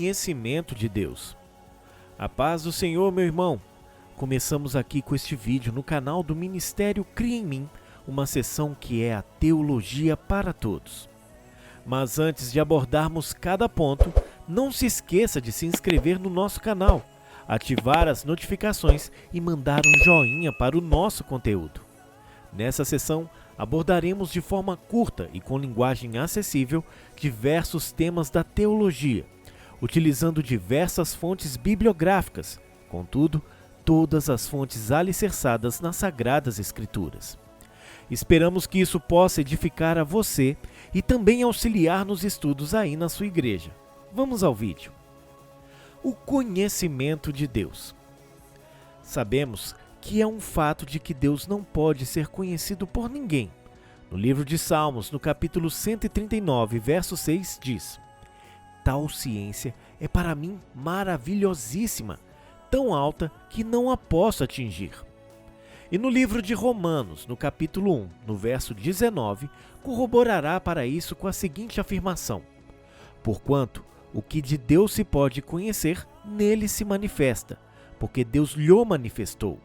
conhecimento de Deus. A paz do Senhor, meu irmão. Começamos aqui com este vídeo no canal do Ministério Cria em Mim, uma seção que é a Teologia para Todos. Mas antes de abordarmos cada ponto, não se esqueça de se inscrever no nosso canal, ativar as notificações e mandar um joinha para o nosso conteúdo. Nessa sessão, abordaremos de forma curta e com linguagem acessível diversos temas da teologia, utilizando diversas fontes bibliográficas, contudo, todas as fontes alicerçadas nas Sagradas Escrituras. Esperamos que isso possa edificar a você e também auxiliar nos estudos aí na sua igreja. Vamos ao vídeo. O conhecimento de Deus. Sabemos que é um fato de que Deus não pode ser conhecido por ninguém. No livro de Salmos, no capítulo 139, verso 6, diz: "Tal ciência é para mim maravilhosíssima, tão alta que não a posso atingir." E no livro de Romanos, no capítulo 1, no verso 19, corroborará para isso com a seguinte afirmação: "Porquanto o que de Deus se pode conhecer, nele se manifesta, porque Deus lhe manifestou."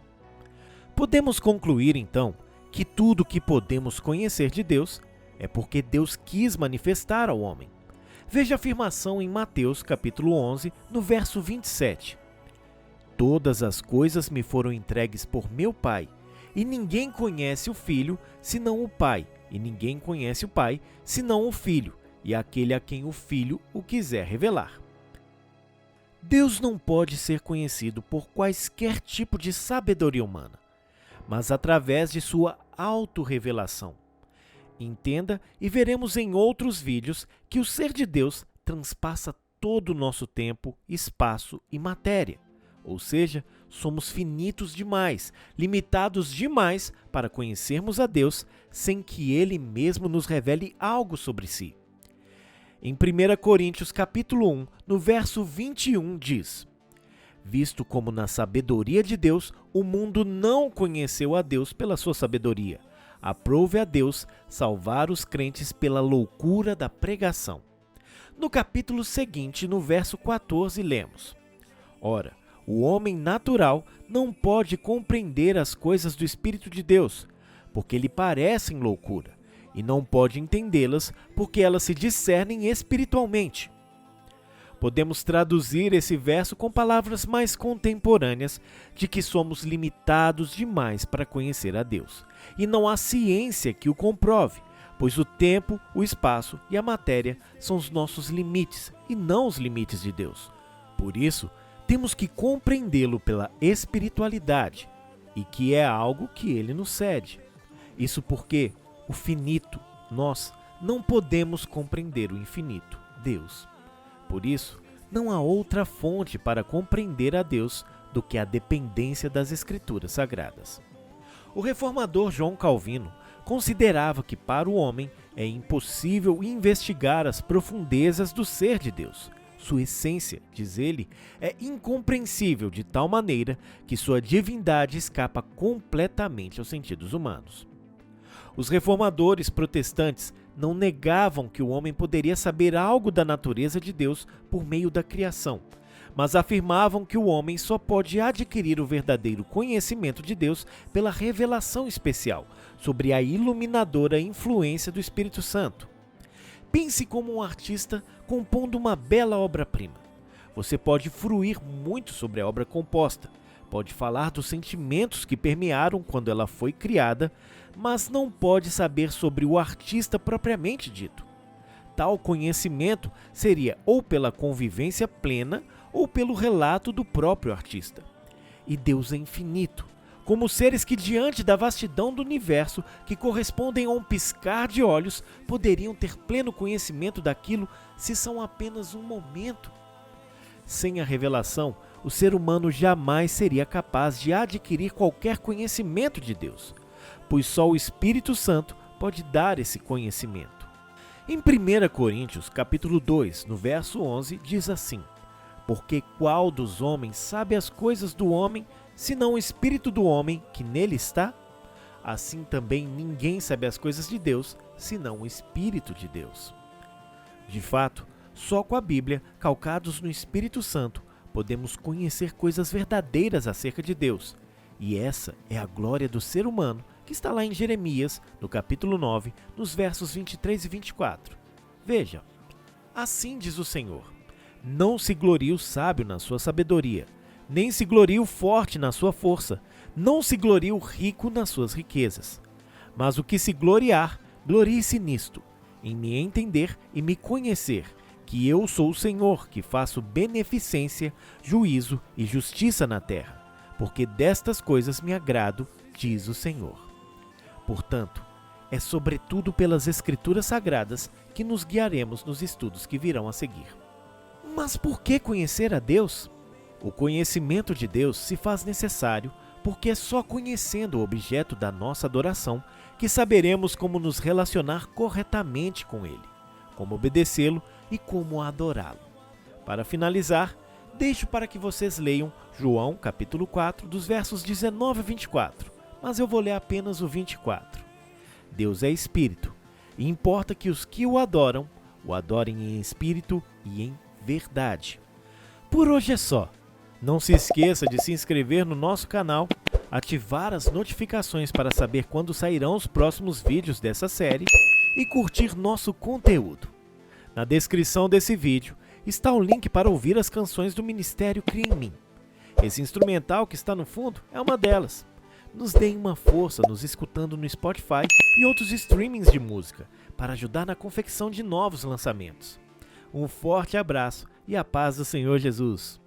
Podemos concluir, então, que tudo o que podemos conhecer de Deus é porque Deus quis manifestar ao homem. Veja a afirmação em Mateus, capítulo 11, no verso 27. "Todas as coisas me foram entregues por meu Pai, e ninguém conhece o Filho, senão o Pai, e ninguém conhece o Pai, senão o Filho, e aquele a quem o Filho o quiser revelar." Deus não pode ser conhecido por quaisquer tipo de sabedoria humana, mas através de sua autorrevelação. Entenda e veremos em outros vídeos que o ser de Deus transpassa todo o nosso tempo, espaço e matéria. Ou seja, somos finitos demais, limitados demais para conhecermos a Deus sem que Ele mesmo nos revele algo sobre si. Em 1 Coríntios capítulo 1, no verso 21 diz: "Visto como na sabedoria de Deus o mundo não conheceu a Deus pela sua sabedoria, aprove a Deus salvar os crentes pela loucura da pregação." No capítulo seguinte, no verso 14, lemos: "Ora, o homem natural não pode compreender as coisas do Espírito de Deus, porque lhe parecem loucura, e não pode entendê-las, porque elas se discernem espiritualmente." Podemos traduzir esse verso com palavras mais contemporâneas de que somos limitados demais para conhecer a Deus. E não há ciência que o comprove, pois o tempo, o espaço e a matéria são os nossos limites e não os limites de Deus. Por isso, temos que compreendê-lo pela espiritualidade, e que é algo que ele nos cede. Isso porque o finito, nós, não podemos compreender o infinito, Deus. Por isso, não há outra fonte para compreender a Deus do que a dependência das Escrituras Sagradas. O reformador João Calvino considerava que para o homem é impossível investigar as profundezas do ser de Deus. Sua essência, diz ele, é incompreensível de tal maneira que sua divindade escapa completamente aos sentidos humanos. Os reformadores protestantes não negavam que o homem poderia saber algo da natureza de Deus por meio da criação, mas afirmavam que o homem só pode adquirir o verdadeiro conhecimento de Deus pela revelação especial, sobre a iluminadora influência do Espírito Santo. Pense como um artista compondo uma bela obra-prima. Você pode fruir muito sobre a obra composta, pode falar dos sentimentos que permearam quando ela foi criada, mas não pode saber sobre o artista propriamente dito. Tal conhecimento seria ou pela convivência plena ou pelo relato do próprio artista. E Deus é infinito, como seres que diante da vastidão do universo, que correspondem a um piscar de olhos, poderiam ter pleno conhecimento daquilo se são apenas um momento. Sem a revelação, o ser humano jamais seria capaz de adquirir qualquer conhecimento de Deus, pois só o Espírito Santo pode dar esse conhecimento. Em 1 Coríntios, capítulo 2, no verso 11, diz assim: "Porque qual dos homens sabe as coisas do homem, senão o Espírito do homem que nele está? Assim também ninguém sabe as coisas de Deus, senão o Espírito de Deus." De fato, Só com a Bíblia, calcados no Espírito Santo, podemos conhecer coisas verdadeiras acerca de Deus. E essa é a glória do ser humano, que está lá em Jeremias, no capítulo 9, nos versos 23 e 24. Veja, assim diz o Senhor: não se glorie o sábio na sua sabedoria, nem se glorie o forte na sua força, não se glorie o rico nas suas riquezas. Mas o que se gloriar, glorie-se nisto, em me entender e me conhecer, que eu sou o Senhor, que faço beneficência, juízo e justiça na terra, porque destas coisas me agrado, diz o Senhor. Portanto, é sobretudo pelas Escrituras Sagradas que nos guiaremos nos estudos que virão a seguir. Mas por que conhecer a Deus? O conhecimento de Deus se faz necessário porque é só conhecendo o objeto da nossa adoração que saberemos como nos relacionar corretamente com Ele, como obedecê-lo e como adorá-lo. Para finalizar, deixo para que vocês leiam João capítulo 4, dos versos 19 a 24, mas eu vou ler apenas o 24. Deus é Espírito, e importa que os que o adoram adorem em espírito e em verdade. Por hoje é só. Não se esqueça de se inscrever no nosso canal, ativar as notificações para saber quando sairão os próximos vídeos dessa série e curtir nosso conteúdo. Na descrição desse vídeo está o link para ouvir as canções do Ministério Cria em Mim. Esse instrumental que está no fundo é uma delas. Nos deem uma força nos escutando no Spotify e outros streamings de música para ajudar na confecção de novos lançamentos. Um forte abraço e a paz do Senhor Jesus.